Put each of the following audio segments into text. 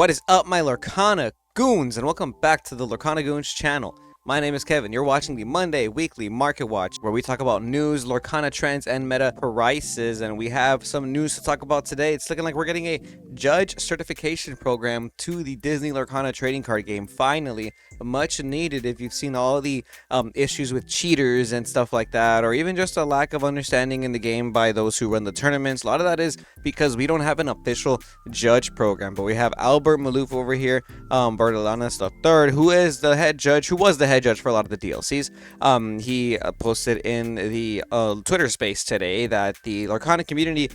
What is up, my Lorcana Goons, and welcome back to the Lorcana Goons channel. My name is Kevin. You're watching the Monday Weekly Market Watch, where we talk about news, Lorcana trends, and meta prices. And we have some news to talk about today. It's looking like we're getting a judge certification program to the Disney Lorcana trading card game. Finally, much needed if you've seen all the issues with cheaters and stuff like that, or even just a lack of understanding in the game by those who run the tournaments. A lot of that is because we don't have an official judge program, but we have Albert Maloof over here, Bertolanas III, who is the head judge, who was the head judge for a lot of the DLCs. He posted in the Twitter space today that the Lorcana community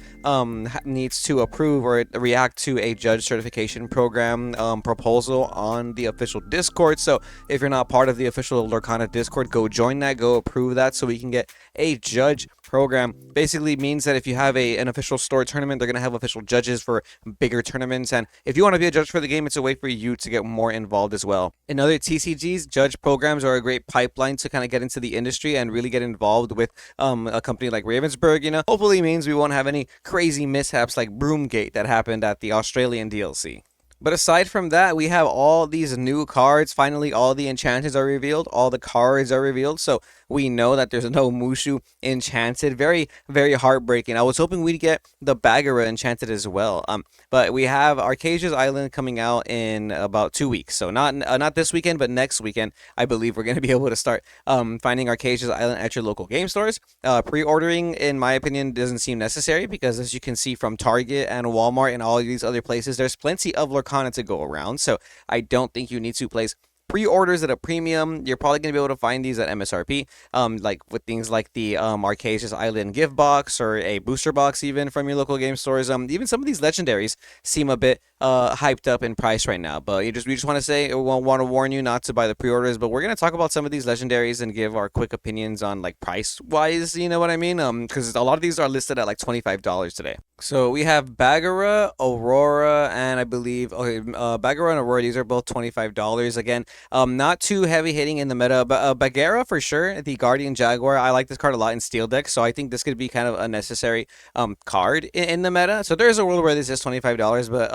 needs to approve or react to a judge certification program proposal on the official Discord. So if you're not part of the official Lorcana Discord, go join that, go approve that, so we can get a judge program. Basically means that if you have an official store tournament, they're going to have official judges for bigger tournaments, and if you want to be a judge for the game, it's a way for you to get more involved as well. In other TCGs, judge programs are a great pipeline to kind of get into the industry and really get involved with a company like Ravensburger. Hopefully means we won't have any crazy mishaps like Broomgate that happened at the Australian DLC. But aside from that, we have all these new cards. Finally, all the enchanteds are revealed. All the cards are revealed. So we know that there's no Mushu enchanted. Very, very heartbreaking. I was hoping we'd get the Bagheera enchanted as well. But we have Arcasia's Island coming out in about 2 weeks. So not this weekend, but next weekend. I believe we're going to be able to start finding Arcasia's Island at your local game stores. Pre-ordering, in my opinion, doesn't seem necessary because, as you can see from Target and Walmart and all these other places, there's plenty of Lorcana to go around. So I don't think you need to place pre-orders at a premium. You're probably going to be able to find these at MSRP, like with things like the Arcasia's Island gift box or a booster box even from your local game stores. Even some of these legendaries seem a bit hyped up in price right now, but we just want to say, we want to warn you not to buy the pre-orders. But we're going to talk about some of these legendaries and give our quick opinions on like price wise, you know what I mean? Because a lot of these are listed at like $25 today. So we have Bagheera, Aurora, and I believe Bagheera and Aurora, these are both $25 again. Not too heavy hitting in the meta, but Bagheera for sure. The Guardian Jaguar, I like this card a lot in Steel Deck, so I think this could be kind of a necessary card in the meta. So there's a world where this is $25, but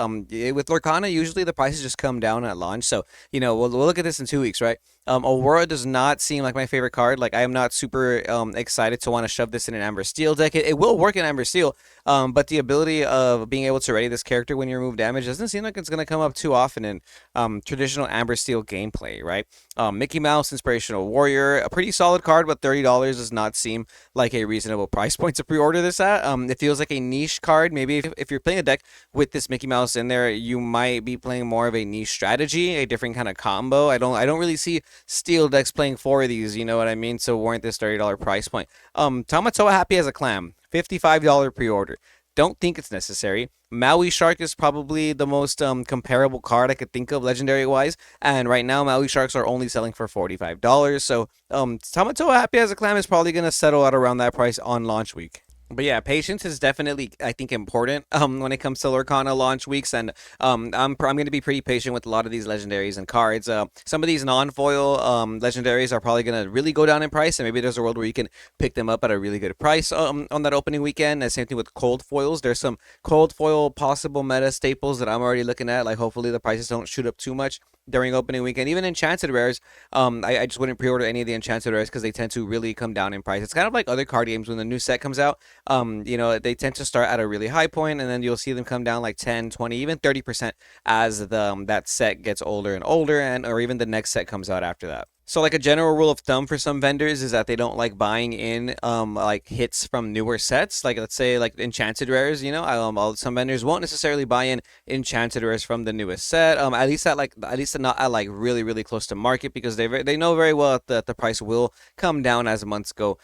with Lorcana, usually the prices just come down at launch. So we'll look at this in 2 weeks, right? Aurora does not seem like my favorite card. Like, I am not super excited to want to shove this in an Amber Steel deck. It will work in Amber Steel, but the ability of being able to ready this character when you remove damage doesn't seem like it's going to come up too often in traditional Amber Steel gameplay, right? Mickey Mouse, Inspirational Warrior, a pretty solid card, but $30 does not seem like a reasonable price point to pre-order this at. It feels like a niche card. Maybe if you're playing a deck with this Mickey Mouse in there, you might be playing more of a niche strategy, a different kind of combo. I don't really see Steel decks playing 4 of these, you know what I mean? So warrant this $30 price point. Tamatoa Happy as a Clam, $55 pre-order. Don't think it's necessary. Maui Shark is probably the most comparable card I could think of legendary wise, and right now Maui Sharks are only selling for $45. So Tamatoa Happy as a Clam is probably going to settle out around that price on launch week. But yeah, patience is definitely, I think, important when it comes to Lorcana launch weeks, and I'm going to be pretty patient with a lot of these legendaries and cards. Some of these non-foil legendaries are probably going to really go down in price, and maybe there's a world where you can pick them up at a really good price on that opening weekend. And same thing with cold foils. There's some cold foil possible meta staples that I'm already looking at. Like, hopefully the prices don't shoot up too much during opening weekend. Even enchanted rares, I just wouldn't pre-order any of the enchanted rares because they tend to really come down in price. It's kind of like other card games when the new set comes out. They tend to start at a really high point, and then you'll see them come down like 10, 20, even 30% as that set gets older and older, or even the next set comes out after that. So like a general rule of thumb for some vendors is that they don't like buying in like hits from newer sets. Like, let's say like enchanted rares, some vendors won't necessarily buy in enchanted rares from the newest set. At least not at like really, really close to market, because they know very well that the price will come down as months go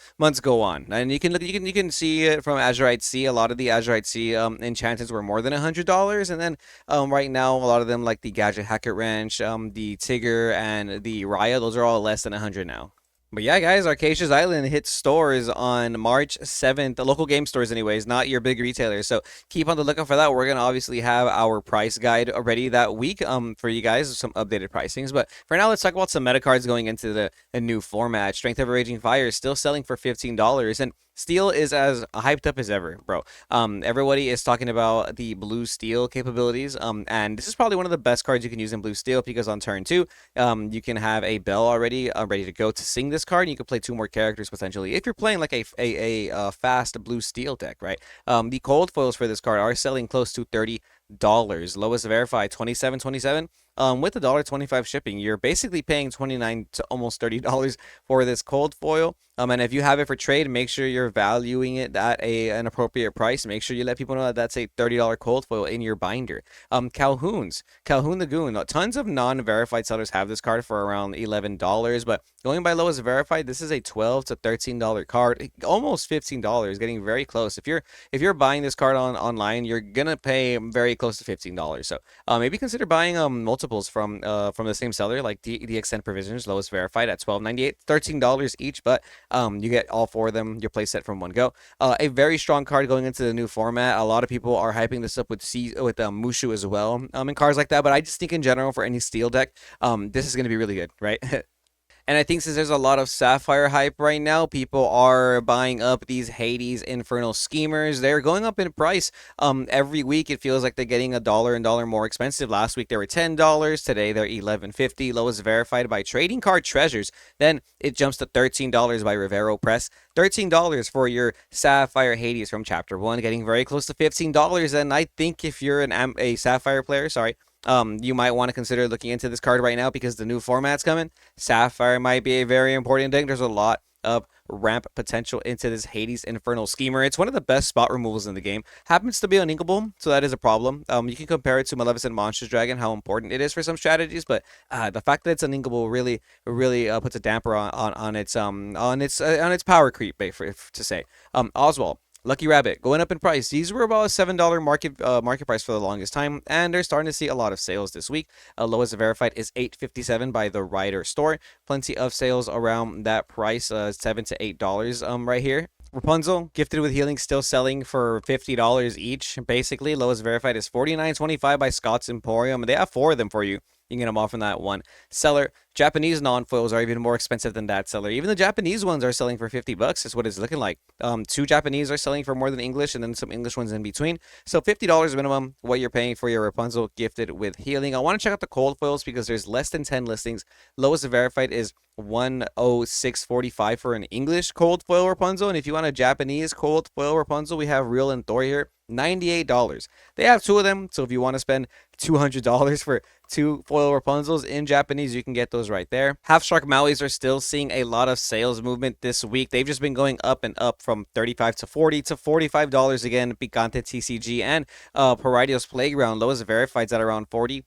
on. And you can see it from Azurite Sea. A lot of the Azurite Sea enchanteds were more than $100, and then right now a lot of them, like the Gadget Hackett Wrench, the Tigger, and the Raya, those are all less than 100 now. But yeah, guys, Arcasia's Island hits stores on March 7th. The local game stores anyways, not your big retailers. So keep on the lookout for that. We're going to obviously have our price guide ready that week for you guys, some updated pricings. But for now, let's talk about some meta cards going into the new format. Strength of a Raging Fire is still selling for $15. And Steel is as hyped up as ever, bro. Everybody is talking about the blue steel capabilities. And this is probably one of the best cards you can use in blue steel because on turn two, you can have a bell already ready to go to sing this card. And you can play two more characters potentially if you're playing like a fast blue steel deck, right? The cold foils for this card are selling close to $30. Lowest verified 27.27. With $1.25 shipping, you're basically paying 29 to almost $30 for this cold foil. And if you have it for trade, make sure you're valuing it at an appropriate price. Make sure you let people know that that's a $30 cold foil in your binder. Calhoun the Goon. Tons of non-verified sellers have this card for around $11, but going by lowest verified, this is a $12 to $13 card, almost $15, getting very close. If you're buying this card online, you're gonna pay very close to $15. So maybe consider buying multiples from the same seller, like the Extend Provisions, lowest verified at $12.98, $13 each, but you get all four of them, your play set from one go. A very strong card going into the new format. A lot of people are hyping this up with Mushu as well, and cards like that. But I just think in general for any steel deck, this is going to be really good, right? And I think since there's a lot of Sapphire hype right now, people are buying up these Hades Infernal Schemers. They're going up in price. Every week it feels like they're getting $1 and $1 more expensive. Last week they were $10. Today they're $11.50. Lowest verified by Trading Card Treasures. Then it jumps to $13 by Rivero Press. $13 for your Sapphire Hades from Chapter 1, getting very close to $15. And I think if you're a Sapphire player, you might want to consider looking into this card right now because the new format's coming. Sapphire might be a very important deck. There's a lot of ramp potential into this Hades Infernal Schemer. It's one of the best spot removals in the game. Happens to be uninkable, so that is a problem. You can compare it to Maleficent Monsters Dragon, how important it is for some strategies, but the fact that it's uninkable really puts a damper on its power creep, to say. Oswald. Lucky Rabbit going up in price. These were about a $7 market price for the longest time, and they're starting to see a lot of sales this week. Lowest verified is $8.57 by the Rider store. Plenty of sales around that price, $7 to $8 right here. Rapunzel, gifted with healing, still selling for $50 each. Basically, lowest verified is $49.25 by Scott's Emporium. They have four of them for you. You can get them all from that one seller. Japanese non-foils are even more expensive than that seller. Even the Japanese ones are selling for $50. Is what it's looking like. Two Japanese are selling for more than English, and then some English ones in between. So $50 minimum, what you're paying for your Rapunzel gifted with healing. I want to check out the cold foils because there's less than 10 listings. Lowest verified is $106.45 for an English cold foil Rapunzel, and if you want a Japanese cold foil Rapunzel, we have Real and Thor here. $98. They have two of them, so if you want to spend $200 for two foil Rapunzels in Japanese, you can get those right there. Half Shark Mauis are still seeing a lot of sales movement this week. They've just been going up and up from $35 to $40 to $45 again. Picante TCG and Paradio's Playground, lowest verified at around $44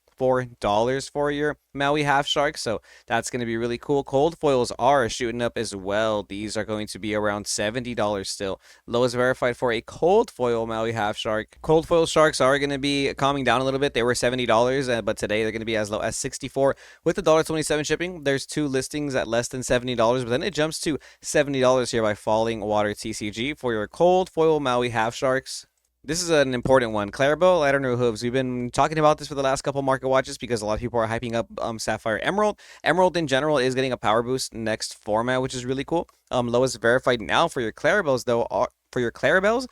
for your Maui Half Shark, so that's going to be really cool. Cold foils are shooting up as well. These are going to be around $70 still. Lowest verified for a cold foil Maui Half Shark. Cold foil sharks are going to be calming down a little bit. They were $70, but today they're going to be as low as $64 with the $1.27 shipping. There's two listings at less than $70, but then it jumps to $70 here by Falling Water TCG for your cold foil Maui Half Sharks. This is an important one. Clarabelle, Lighter No Hooves. We've been talking about this for the last couple market watches because a lot of people are hyping up Sapphire Emerald. Emerald in general is getting a power boost next format, which is really cool. Lowest verified now for your Clarabelles though for your Clarabelles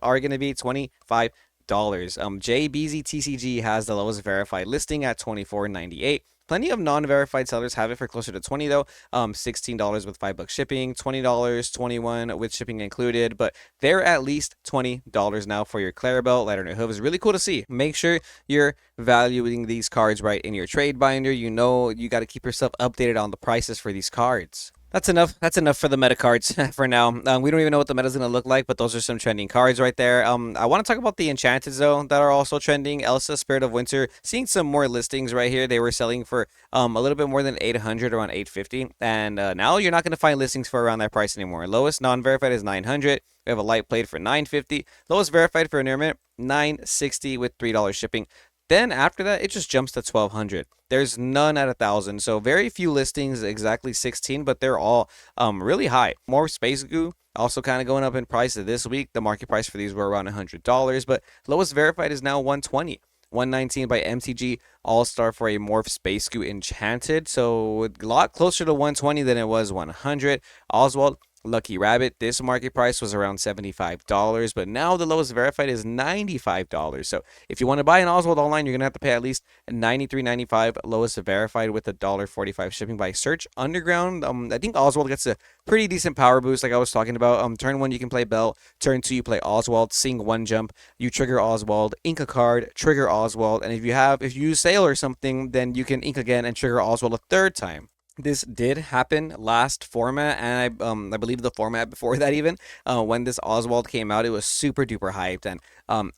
are going to be $25. JBZ TCG has the lowest verified listing at $24.98. Plenty of non-verified sellers have it for closer to $20 though. $16 with $5 shipping, $20, $21 with shipping included, but they're at least $20 now for your Clarabelle. Lighter No Hooves is really cool to see. Make sure you're valuing these cards right in your trade binder. You know you got to keep yourself updated on the prices for these cards. That's enough. That's enough for the meta cards for now. We don't even know what the meta is going to look like, but those are some trending cards right there. I want to talk about the Enchanted Zone that are also trending. Elsa, Spirit of Winter, seeing some more listings right here. They were selling for a little bit more than 800, around 850, and now you're not going to find listings for around that price anymore. Lowest non-verified is 900. We have a light plate for 950. Lowest verified for an Intermit, 960 with $3 shipping. Then after that, it just jumps to 1,200. There's none at 1,000, so very few listings, exactly 16, but they're all really high. More Space Goo, also kind of going up in price this week. The market price for these were around $100, but lowest verified is now 120. 119 by MTG All-Star for a Morph Space Goo Enchanted, so a lot closer to 120 than it was 100. Oswald, Lucky Rabbit, this market price was around $75, but now the lowest verified is $95. So if you want to buy an Oswald online, you're going to have to pay at least $93.95, lowest verified with $1.45 shipping by search. Underground, I think Oswald gets a pretty decent power boost like I was talking about. Turn 1, you can play Bell. Turn 2, you play Oswald. Sing 1 jump, you trigger Oswald. Ink a card, trigger Oswald. And if you use Sail or something, then you can ink again and trigger Oswald a third time. This did happen last format, and I believe the format before that even. When this Oswald came out, it was super duper hyped, and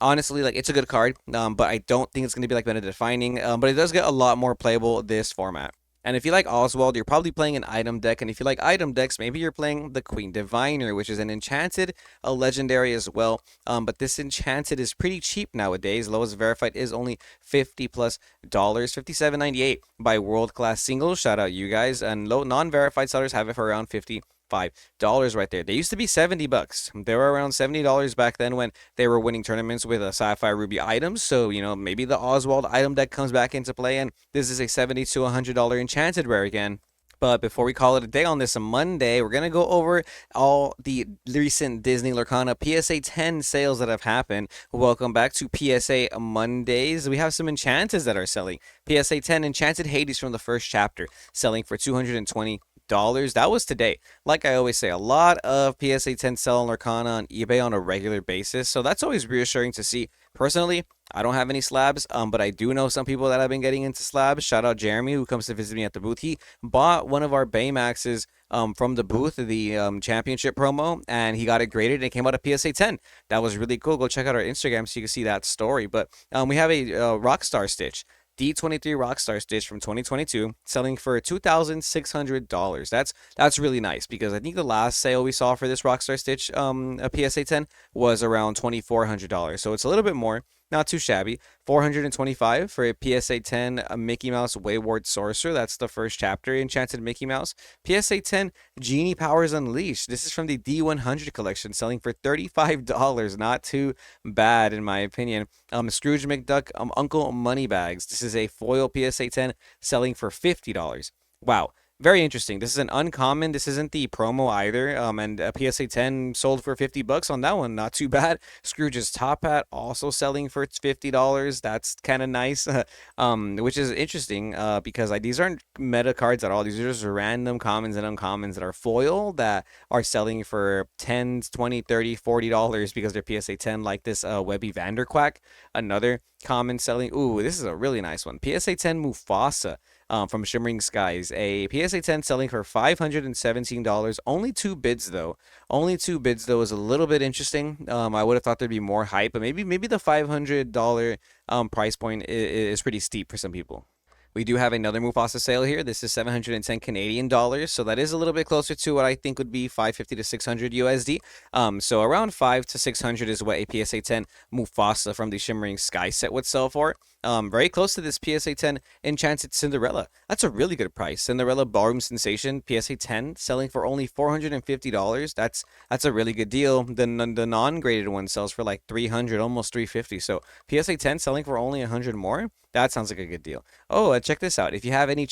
honestly, like, it's a good card. But I don't think it's gonna be like meta defining. But it does get a lot more playable this format. And if you like Oswald, you're probably playing an item deck. And if you like item decks, maybe you're playing the Queen Diviner, which is an enchanted, a legendary as well. But this enchanted is pretty cheap nowadays. Lowest verified is only $50 plus dollars, $57.98 by World Class Singles. Shout out you guys. And low non-verified sellers have it for around $55 right there. They used to be $70. They were around $70 back then when they were winning tournaments with a Sapphire Ruby items. So, maybe the Oswald item deck comes back into play, and this is a $70 to $100 enchanted rare again. But before we call it a day on this Monday, we're going to go over all the recent Disney Lorcana PSA 10 sales that have happened. Welcome back to PSA Mondays. We have some enchanteds that are selling. PSA 10 Enchanted Hades from the first chapter, selling for $220. That was today. Like I always say, a lot of PSA 10 sell on Lorcana on eBay on a regular basis, so that's always reassuring to see. Personally, I don't have any slabs, but I do know some people that have been getting into slabs. Shout out Jeremy, who comes to visit me at the booth. He bought one of our Baymaxes from the booth, the championship promo, and he got it graded, and it came out of PSA 10. That was really cool. Go check out our Instagram so you can see that story. But we have a Rockstar Stitch. D23 Rockstar Stitch from 2022, selling for $2,600. That's really nice, because I think the last sale we saw for this Rockstar Stitch, a PSA 10, was around $2,400. So it's a little bit more. Not too shabby. $425 for a PSA 10 a Mickey Mouse Wayward Sorcerer. That's the first chapter, Enchanted Mickey Mouse. PSA 10 Genie Powers Unleashed. This is from the D100 collection, selling for $35. Not too bad, in my opinion. Scrooge McDuck Uncle Moneybags. This is a foil PSA 10, selling for $50. Wow. Very interesting. This is an uncommon. This isn't the promo either. And a PSA 10 sold for $50 on that one. Not too bad. Scrooge's Top Hat also selling for $50. That's kind of nice. Which is interesting because these aren't meta cards at all. These are just random commons and uncommons that are foil that are selling for $10, $20, $30, $40 because they're PSA 10, like this Webby Vanderquack. Another common selling. Ooh, this is a really nice one. PSA 10 Mufasa. From Shimmering Skies, a PSA 10 selling for $517. Only 2 bids though. Only 2 bids though is a little bit interesting. I would have thought there'd be more hype, but maybe the $500 price point is pretty steep for some people. We do have another Mufasa sale here. This is 710 Canadian dollars, so that is a little bit closer to what I think would be 550 to 600 USD. So around 5 to 600 is what a PSA 10 Mufasa from the Shimmering Sky set would sell for. Very close to this PSA 10 Enchanted Cinderella. That's a really good price. Cinderella Ballroom Sensation PSA 10 selling for only $450. That's a really good deal. The non-graded one sells for like 300, almost 350. So PSA 10 selling for only 100 more. That sounds like a good deal. Oh, check this out. If you have any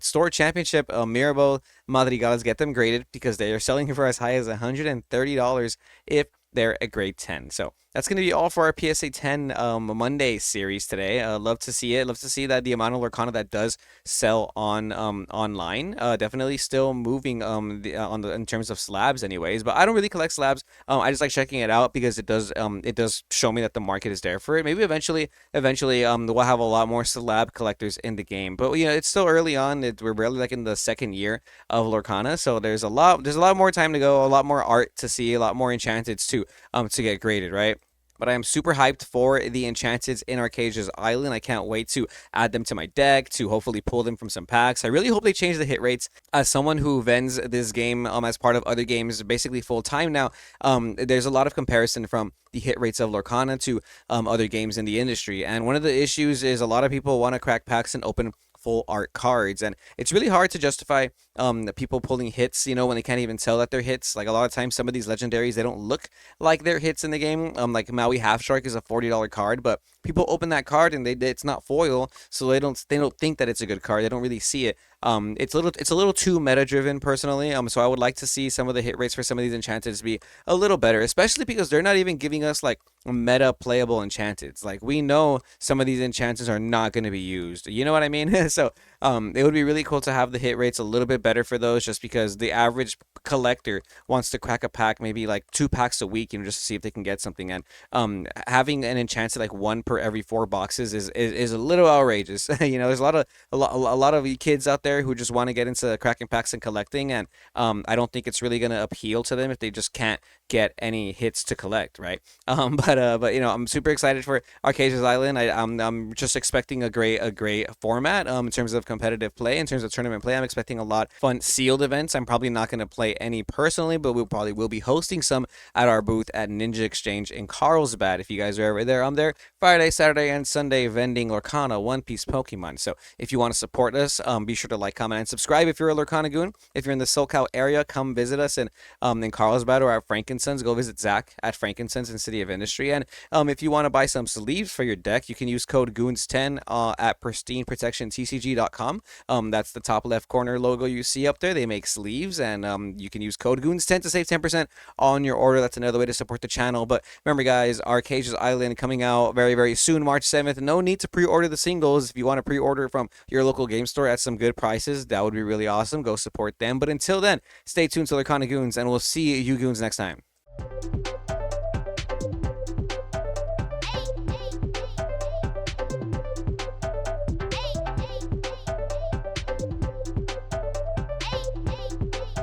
store championship Mirabel Madrigals, get them graded because they are selling for as high as $130 if they're a grade 10. So that's going to be all for our PSA 10 Monday series today. Love to see it. Love to see that the amount of Lorcana that does sell on online. Definitely still moving in terms of slabs, anyways. But I don't really collect slabs. I just like checking it out because it does show me that the market is there for it. Maybe eventually we'll have a lot more slab collectors in the game. But it's still early on. We're barely like in the second year of Lorcana, so there's a lot more time to go. A lot more art to see. A lot more enchanteds to get graded, right? But I am super hyped for the enchanteds in Arcasia's Island. I can't wait to add them to my deck, to hopefully pull them from some packs. I really hope they change the hit rates. As someone who vends this game as part of other games basically full time now, there's a lot of comparison from the hit rates of Lorcana to other games in the industry. And one of the issues is a lot of people want to crack packs and open full art cards, and it's really hard to justify people pulling hits, when they can't even tell that they're hits. Like a lot of times, some of these legendaries, they don't look like they're hits in the game. Like Maui Half Shark is a $40 card, but people open that card and it's not foil, so they don't think that it's a good card. They don't really see it. It's a little too meta driven personally. So I would like to see some of the hit rates for some of these enchanteds be a little better, especially because they're not even giving us like meta playable enchanteds. Like we know some of these enchanteds are not going to be used. You know what I mean? So it would be really cool to have the hit rates a little bit better for those, just because the average collector wants to crack a pack, maybe like 2 packs a week, just to see if they can get something. And having an enchanted like one per every 4 boxes is a little outrageous. There's a lot of kids out there who just want to get into cracking packs and collecting, and I don't think it's really gonna appeal to them if they just can't get any hits to collect, right? But I'm super excited for Arcasia's Island. I'm just expecting a great format in terms of competitive play, in terms of tournament play. I'm expecting a lot of fun sealed events. I'm probably not gonna play any personally, but we probably will be hosting some at our booth at Ninja Exchange in Carlsbad. If you guys are ever there, I'm there Friday, Saturday, and Sunday vending Lorcana One Piece Pokemon. So if you want to support us, be sure to like, comment, and subscribe if you're a Lorcana Goon. If you're in the SoCal area, come visit us in Carlsbad or at Frankincense. Go visit Zach at Frankincense in City of Industry. And if you want to buy some sleeves for your deck, you can use code Goons10 at pristineprotectiontcg.com. That's the top left corner logo you see up there. They make sleeves, and you can use code Goons10 to save 10% on your order. That's another way to support the channel. But remember, guys, Arcasia's Island coming out very, very soon, March 7th. No need to pre-order the singles. If you want to pre-order from your local game store at some good prices, that would be really awesome. Go support them. But until then, stay tuned to Lorcana Goons, and we'll see you goons next time.